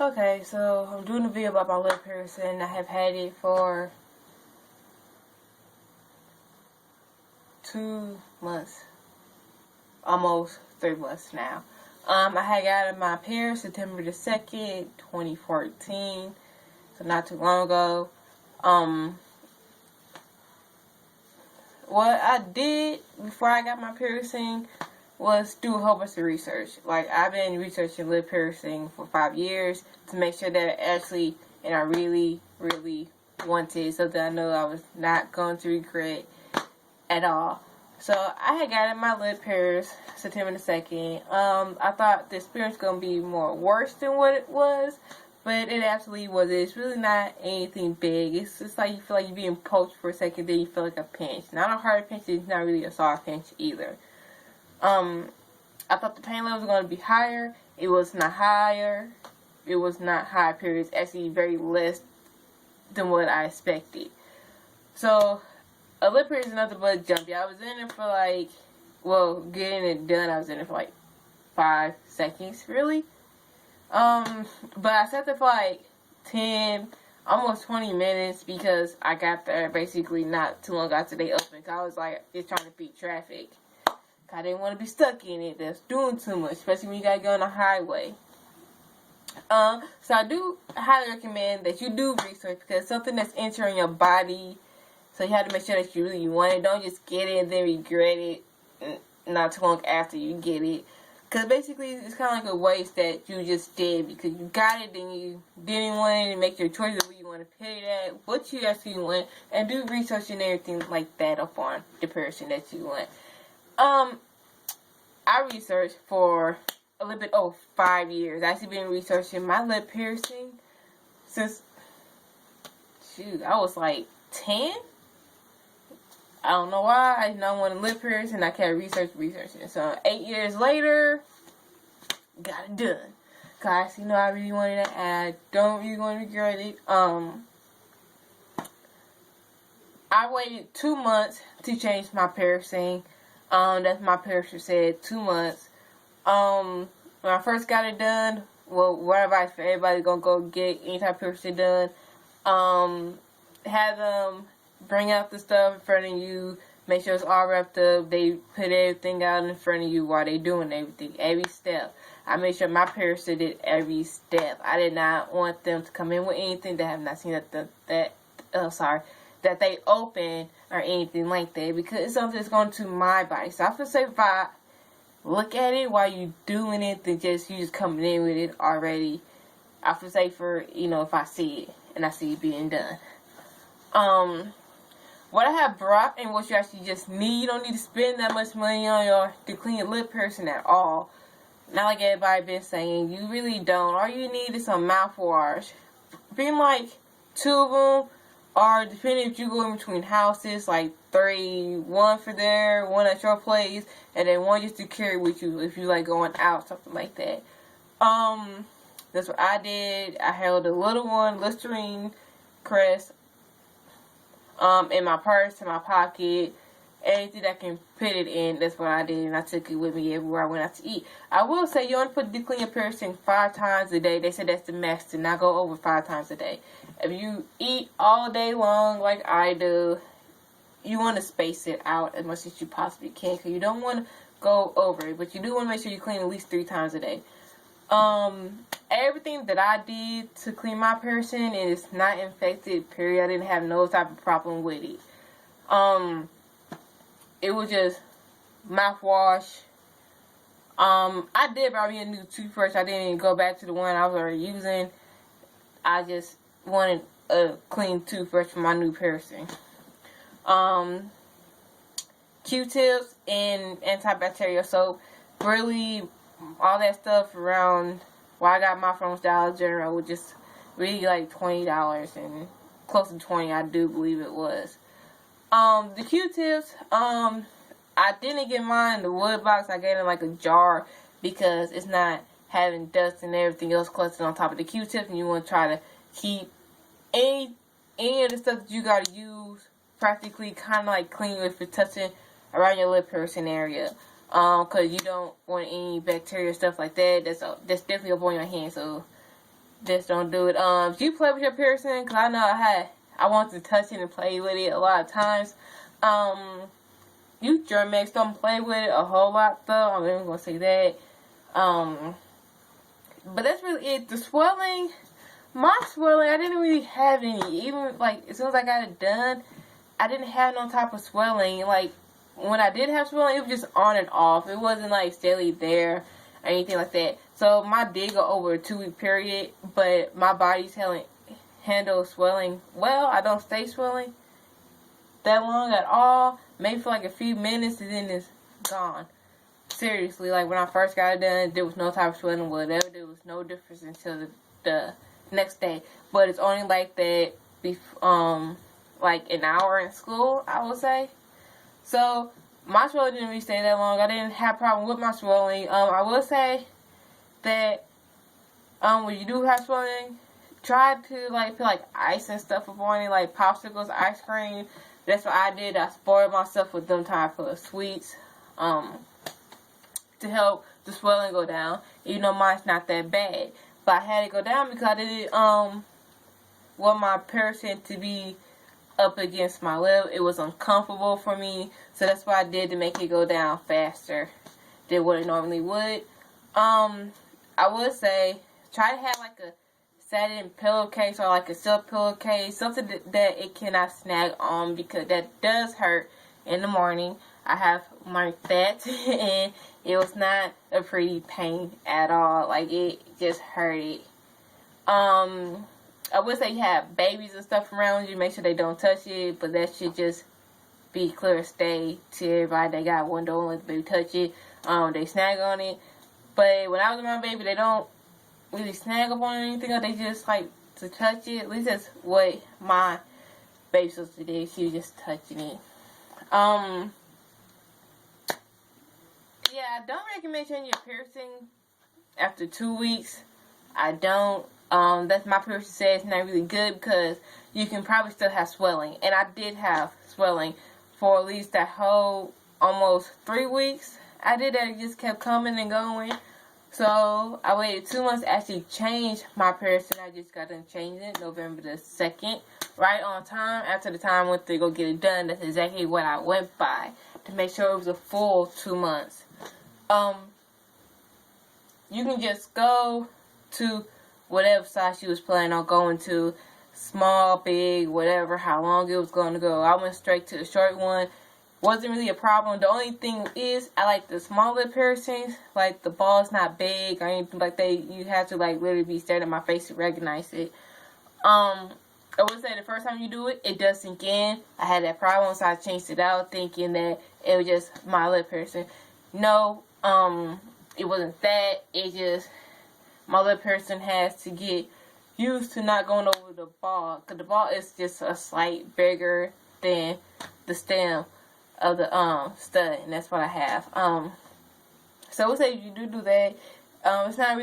Okay, so I'm doing a video about my lip piercing. I have had it for 2 months, almost 3 months now. I had got my pierced September the 2nd, 2014, so not too long ago. What I did before I got my piercing was do a whole bunch of research. Like, I've been researching lip piercing for 5 years to make sure that actually, and I really, really wanted something I know I was not going to regret at all. So, I had gotten my lip pierced September the 2nd. I thought the experience was going to be more worse than what it was, but it absolutely wasn't. It's really not anything big. It's just like you feel like you're being poked for a second, then you feel like a pinch. Not a hard pinch, it's not really a soft pinch either. I thought the pain level was going to be higher. It was not higher. It was not high, period. It's actually very less than what I expected. So, a lip piercing is nothing but jumpy. I was in it for getting it done, I was in it for 5 seconds, really. But I sat there for 10, almost 20 minutes because I got there basically not too long after they opened. I was just trying to beat traffic. I didn't want to be stuck in it. That's doing too much, especially when you gotta go on the highway. So I do highly recommend that you do research because something that's entering your body, so you have to make sure that you really want it. Don't just get it and then regret it not too long after you get it. Because basically it's kind of like a waste that you just did because you got it and you didn't want it and make your choice of where you want to pay it at, what you actually want, and do research and everything like that upon the person that you want. I researched for a little bit over 5 years. I've actually been researching my lip piercing since, I was 10. I don't know why. I did not want to lip pierce and I kept researching. So 8 years later, got it done. Guys, I really wanted it and I don't really want to regret it. I waited 2 months to change my piercing. That's my piercer said, 2 months. When I first got it done, what advice for everybody gonna go get any type of piercing done? Have them bring out the stuff in front of you, make sure it's all wrapped up. They put everything out in front of you while they doing everything, every step. I made sure my piercer did every step. I did not want them to come in with anything that I have not seen that they open or anything like that, because it's something that's going to my body. So I feel safe if I look at it while you doing it than you just coming in with it already. I feel safer, if I see it and I see it being done. What I have brought and what you actually just need, you don't need to spend that much money on to clean your lip piercing at all. Not like everybody been saying, you really don't. All you need is some mouthwash. Bring 2 of them. Or depending if you go in between houses, 3, 1 for there, 1 at your place, and then 1 just to carry with you if you going out, something like that. That's what I did. I held a little one, Listerine crest, in my purse, in my pocket, anything that can put it in. That's what I did, and I took it with me everywhere I went out to eat. I will say you only put the clean your piercing 5 times a day. They said that's the max, to not go over 5 times a day. If you eat all day long like I do, you want to space it out as much as you possibly can because you don't want to go over it. But you do want to make sure you clean at least 3 times a day. Everything that I did to clean my piercing is not infected, period. I didn't have no type of problem with it. It was just mouthwash. I did buy me a new toothbrush. I didn't go back to the one I was already using. I just wanted a clean toothbrush for my new piercing. Q-tips and antibacterial soap. Really, all that stuff around where I got my from Dollar General was just really $20 and close to 20, I do believe it was. The Q-tips, I didn't get mine in the wood box. I got it in a jar because it's not having dust and everything else clustered on top of the Q-tips, and you want to try to keep any of the stuff that you gotta use practically kind of clean if you're touching around your lip piercing area, because you don't want any bacteria stuff like that. That's definitely up on your hand. So just don't do it. If you play with your piercing, cause I know I want to touch it and play with it a lot of times. You Germex don't play with it a whole lot though. I'm even gonna say that. But that's really it. The swelling, my swelling, I didn't really have any. Even like as soon as I got it done, I didn't have no type of swelling. Like when I did have swelling, it was just on and off. It wasn't like steadily there or anything like that. So my did go over a 2-week period, but my body's handle swelling well. I don't stay swelling that long at all. Maybe for like a few minutes and then it's gone. Seriously, like when I first got it done, there was no type of swelling, whatever. There was no difference until the next day. But it's only like that, like an hour in school, I would say. So my swelling didn't really stay that long. I didn't have a problem with my swelling. I will say that when you do have swelling, try to like put like ice and stuff upon it, like popsicles, ice cream. That's what I did. I spoiled myself with them type of sweets. To help the swelling go down. Even though mine's not that bad. But I had it go down because I didn't want my piercing to be up against my lip. It was uncomfortable for me. So that's what I did to make it go down faster than what it normally would. I would say try to have like a satin pillowcase or like a silk pillowcase. Something that it cannot snag on because that does hurt in the morning. I have marked that and it was not a pretty pain at all. Like it just hurted. I would say you have babies and stuff around you. Make sure they don't touch it, but that should just be clear stay to everybody that got one. Don't let the baby touch it. They snag on it. But when I was around baby, they don't really snag up on anything. Or they just like to touch it. At least that's what my baby sister did. She was just touching it. Yeah, I don't recommend changing your piercing after 2 weeks. I don't. That's my piercing says it's not really good because you can probably still have swelling. And I did have swelling for at least that whole almost 3 weeks. I did that. It just kept coming and going. So I waited 2 months to actually change my piercing. I just got done changing it November the 2nd. Right on time. After the time I went to go get it done. That's exactly what I went by. To make sure it was a full 2 months. You can just go to whatever size you was planning on going to, small, big, whatever, how long it was going to go. I went straight to the short one. Wasn't really a problem. The only thing is, I like the smaller piercings, like the ball's not big or anything like that. You have to like literally be staring at my face to recognize it. I would say the first time you do it, it does sink in. I had that problem, so I changed it out thinking that it was just my lip piercing. No, it wasn't that. It just, my lip piercing has to get used to not going over the ball. Because the ball is just a slight bigger than the stem of the stud. And that's what I have. So I would say if you do that, it's not really